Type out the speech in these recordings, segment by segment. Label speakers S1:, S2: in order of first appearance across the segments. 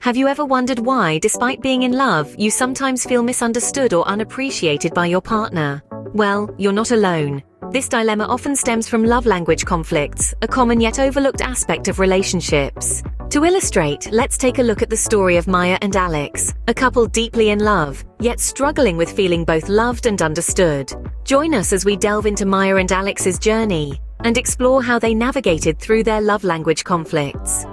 S1: Have you ever wondered why, despite being in love, you sometimes feel misunderstood or unappreciated by your partner? Well, you're not alone. This dilemma often stems from love language conflicts, a common yet overlooked aspect of relationships. To illustrate, let's take a look at the story of Maya and Alex, a couple deeply in love, yet struggling with feeling both loved and understood. Join us as we delve into Maya and Alex's journey and explore how they navigated through their love language conflicts.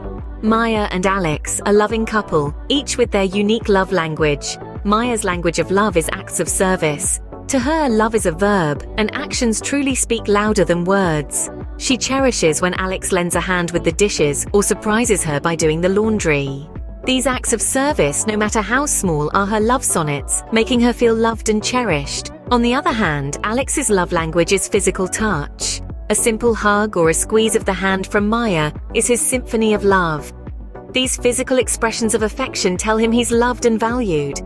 S1: Maya and Alex, a loving couple, each with their unique love language. Maya's language of love is acts of service. To her, love is a verb, and actions truly speak louder than words. She cherishes when Alex lends a hand with the dishes or surprises her by doing the laundry. These acts of service, no matter how small, are her love sonnets, making her feel loved and cherished. On the other hand, Alex's love language is physical touch. A simple hug or a squeeze of the hand from Maya is his symphony of love. These physical expressions of affection tell him he's loved and valued.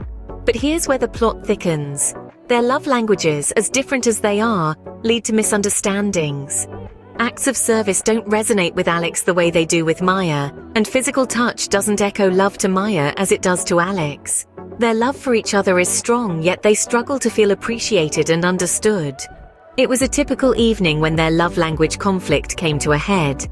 S1: But here's where the plot thickens. Their love languages, as different as they are, lead to misunderstandings. Acts of service don't resonate with Alex the way they do with Maya, and physical touch doesn't echo love to Maya as it does to Alex. Their love for each other is strong, yet they struggle to feel appreciated and understood. It was a typical evening when their love language conflict came to a head.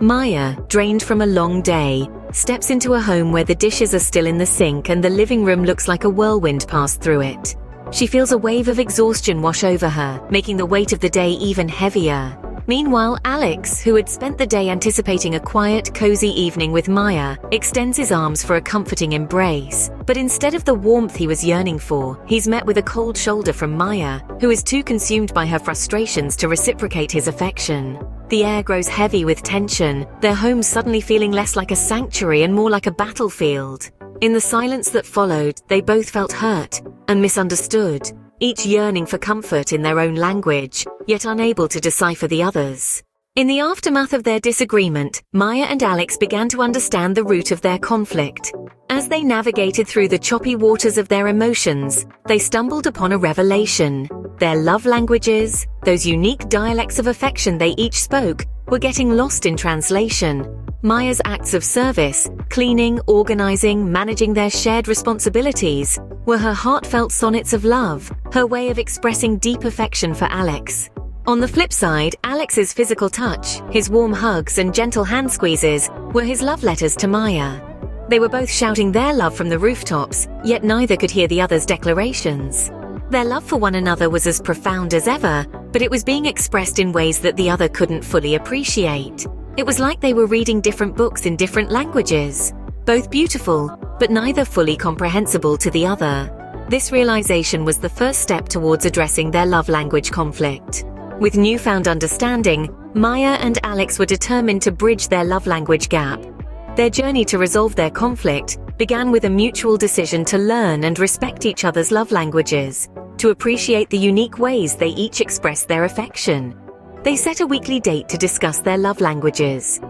S1: Maya, drained from a long day, steps into a home where the dishes are still in the sink and the living room looks like a whirlwind passed through it. She feels a wave of exhaustion wash over her, making the weight of the day even heavier. Meanwhile, Alex, who had spent the day anticipating a quiet, cozy evening with Maya, extends his arms for a comforting embrace. But instead of the warmth he was yearning for, he's met with a cold shoulder from Maya, who is too consumed by her frustrations to reciprocate his affection. The air grows heavy with tension, their home suddenly feeling less like a sanctuary and more like a battlefield. In the silence that followed, they both felt hurt and misunderstood, each yearning for comfort in their own language, yet unable to decipher the other's. In the aftermath of their disagreement, Maya and Alex began to understand the root of their conflict. As they navigated through the choppy waters of their emotions, they stumbled upon a revelation. Their love languages, those unique dialects of affection they each spoke, were getting lost in translation. Maya's acts of service, cleaning, organizing, managing their shared responsibilities, were her heartfelt sonnets of love, her way of expressing deep affection for Alex. On the flip side, Alex's physical touch, his warm hugs and gentle hand squeezes, were his love letters to Maya. They were both shouting their love from the rooftops, yet neither could hear the other's declarations. Their love for one another was as profound as ever, but it was being expressed in ways that the other couldn't fully appreciate. It was like they were reading different books in different languages, both beautiful, but neither fully comprehensible to the other. This realization was the first step towards addressing their love language conflict. With newfound understanding, Maya and Alex were determined to bridge their love language gap. Their journey to resolve their conflict began with a mutual decision to learn and respect each other's love languages, to appreciate the unique ways they each expressed their affection. They set a weekly date to discuss their love languages.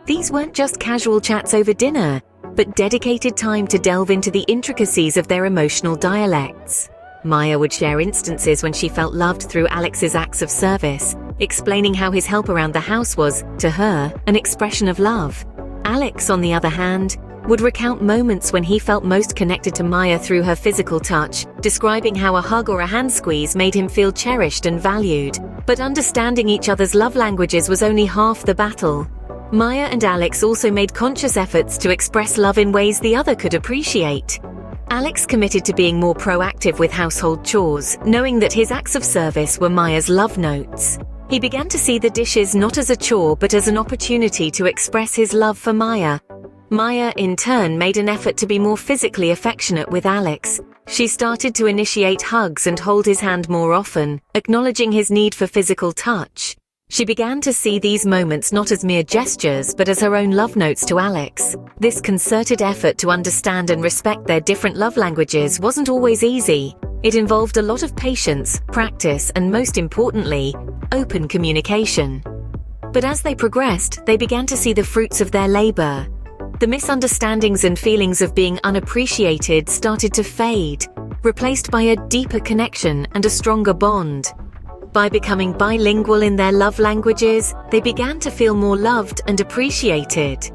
S1: These weren't just casual chats over dinner, but dedicated time to delve into the intricacies of their emotional dialects. Maya would share instances when she felt loved through Alex's acts of service, explaining how his help around the house was, to her, an expression of love. Alex, on the other hand, would recount moments when he felt most connected to Maya through her physical touch, describing how a hug or a hand squeeze made him feel cherished and valued. But understanding each other's love languages was only half the battle. Maya and Alex also made conscious efforts to express love in ways the other could appreciate. Alex committed to being more proactive with household chores, knowing that his acts of service were Maya's love notes. He began to see the dishes not as a chore but as an opportunity to express his love for Maya. Maya, in turn, made an effort to be more physically affectionate with Alex. She started to initiate hugs and hold his hand more often, acknowledging his need for physical touch. She began to see these moments not as mere gestures but as her own love notes to Alex. This concerted effort to understand and respect their different love languages wasn't always easy. It involved a lot of patience, practice, and most importantly, open communication. But as they progressed, they began to see the fruits of their labor. The misunderstandings and feelings of being unappreciated started to fade, replaced by a deeper connection and a stronger bond. By becoming bilingual in their love languages, they began to feel more loved and appreciated.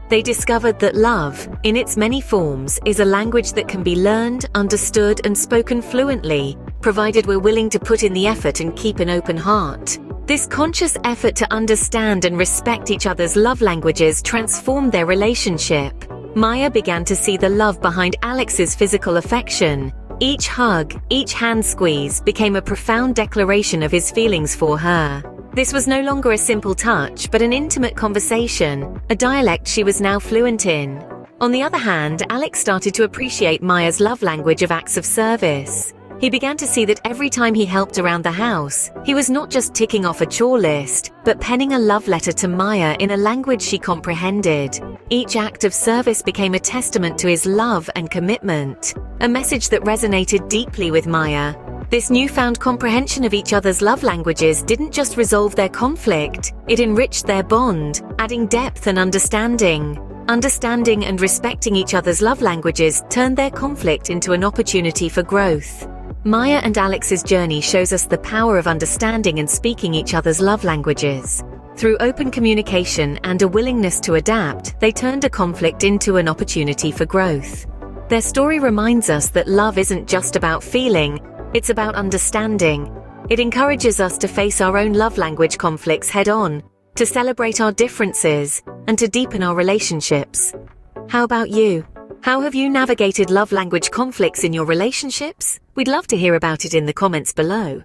S1: They discovered that love, in its many forms, is a language that can be learned, understood, and spoken fluently, provided we're willing to put in the effort and keep an open heart. This conscious effort to understand and respect each other's love languages transformed their relationship. Maya began to see the love behind Alex's physical affection. Each hug, each hand squeeze became a profound declaration of his feelings for her. This was no longer a simple touch, but an intimate conversation, a dialect she was now fluent in. On the other hand, Alex started to appreciate Maya's love language of acts of service. He began to see that every time he helped around the house, he was not just ticking off a chore list, but penning a love letter to Maya in a language she comprehended. Each act of service became a testament to his love and commitment, a message that resonated deeply with Maya. This newfound comprehension of each other's love languages didn't just resolve their conflict, it enriched their bond, adding depth and understanding. Understanding and respecting each other's love languages turned their conflict into an opportunity for growth. Maya and Alex's journey shows us the power of understanding and speaking each other's love languages. Through open communication and a willingness to adapt, they turned a conflict into an opportunity for growth. Their story reminds us that love isn't just about feeling, it's about understanding. It encourages us to face our own love language conflicts head-on, to celebrate our differences, and to deepen our relationships. How about you? How have you navigated love language conflicts in your relationships? We'd love to hear about it in the comments below.